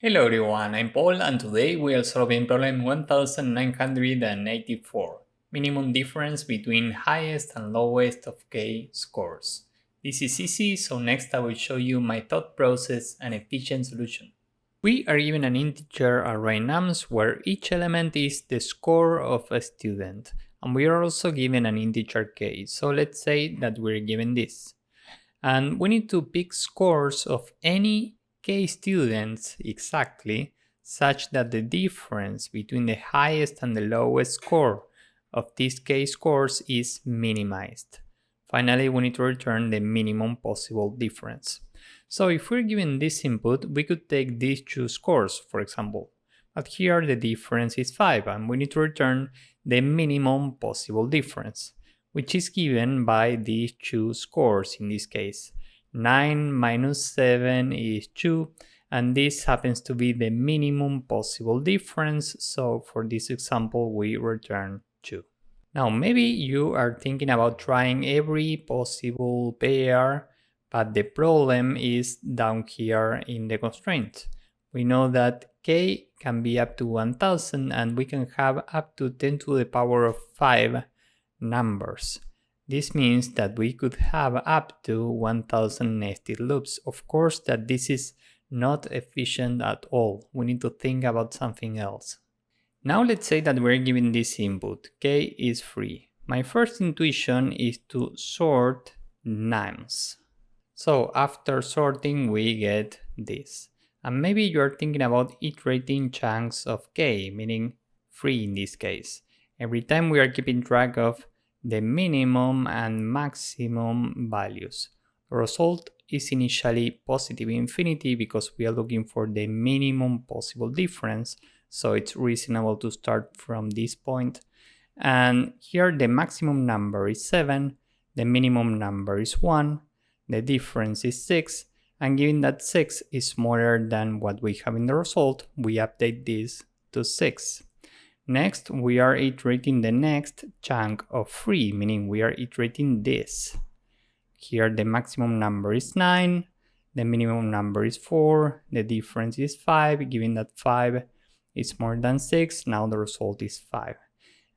Hello everyone, I'm Paul and today we are solving problem 1984, minimum difference between highest and lowest of k scores. This is easy, so next I will show you my thought process and efficient solution. We are given an integer array nums where each element is the score of a student, and we are also given an integer k, so let's say that we're given this. And we need to pick scores of any k students exactly, such that the difference between the highest and the lowest score of these k scores is minimized. Finally, we need to return the minimum possible difference. So if we're given this input, we could take these two scores, for example. But here the difference is 5 and we need to return the minimum possible difference, which is given by these two scores in this case. 9 minus 7 is 2, and this happens to be the minimum possible difference, so for this example we return 2. Now maybe you are thinking about trying every possible pair, but the problem is down here in the constraint. We know that k can be up to 1000 and we can have up to 10 to the power of 5 numbers. This means that we could have up to 1000 nested loops. Of course that this is not efficient at all. We need to think about something else. Now let's say that we're given this input, k is free. My first intuition is to sort nums. So after sorting we get this. And maybe you're thinking about iterating chunks of k, meaning free in this case. Every time we are keeping track of the minimum and maximum values. The result is initially positive infinity because we are looking for the minimum possible difference, so it's reasonable to start from this point. And here the maximum number is 7, the minimum number is 1, the difference is 6, and given that 6 is smaller than what we have in the result, we update this to 6. Next, we are iterating the next chunk of free, meaning we are iterating this. Here the maximum number is 9, the minimum number is 4, the difference is 5, given that 5 is more than 6, now the result is 5.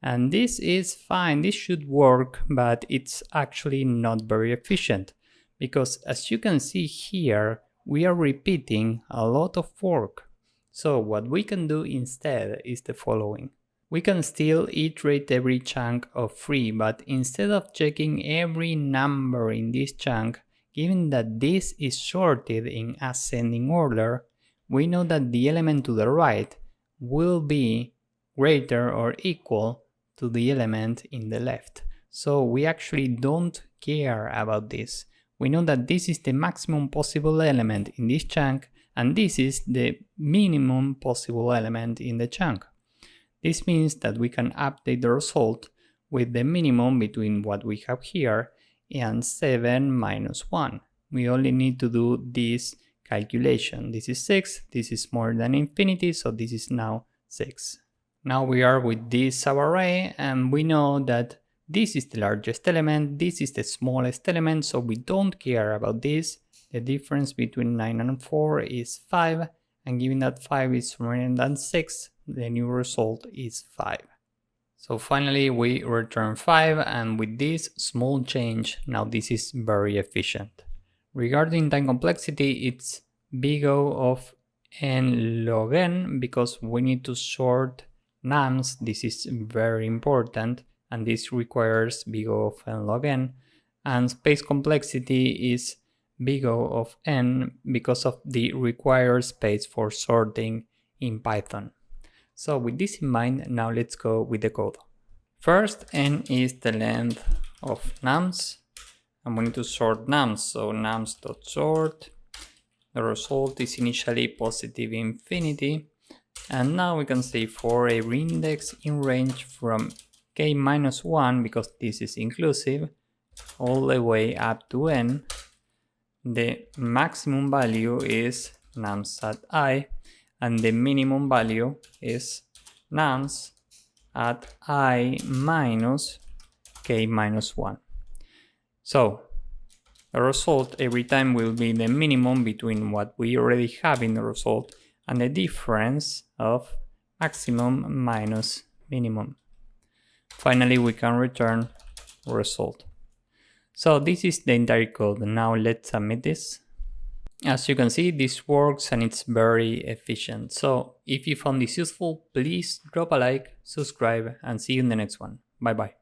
And this is fine, this should work, but it's actually not very efficient, because as you can see here, we are repeating a lot of work. So what we can do instead is the following. We can still iterate every chunk of free, but instead of checking every number in this chunk, given that this is sorted in ascending order, we know that the element to the right will be greater or equal to the element in the left. So we actually don't care about this. We know that this is the maximum possible element in this chunk, and this is the minimum possible element in the chunk. This means that we can update the result with the minimum between what we have here and 7 minus 1. We only need to do this calculation. This is 6, this is more than infinity, so this is now 6. Now we are with this subarray and we know that this is the largest element, this is the smallest element, so we don't care about this. The difference between 9 and 4 is 5, and given that 5 is smaller than 6, the new result is 5. So finally we return 5, and with this small change, now this is very efficient. Regarding time complexity, it's big O of n log n because we need to sort nums. This is very important, and this requires big O of n log n. And space complexity is big O of n because of the required space for sorting in Python. So with this in mind, now let's go with the code. First, n is the length of nums, and we need to sort nums, so nums.sort. The result is initially positive infinity, and now we can say for every index in range from k minus 1, because this is inclusive, all the way up to n, the maximum value is nums at I, and the minimum value is nums at I minus k minus 1. So the result every time will be the minimum between what we already have in the result and the difference of maximum minus minimum. Finally, we can return result. So this is the entire code. Now let's submit this. As you can see, this works and it's very efficient. So if you found this useful, please drop a like, subscribe, and see you in the next one. Bye bye.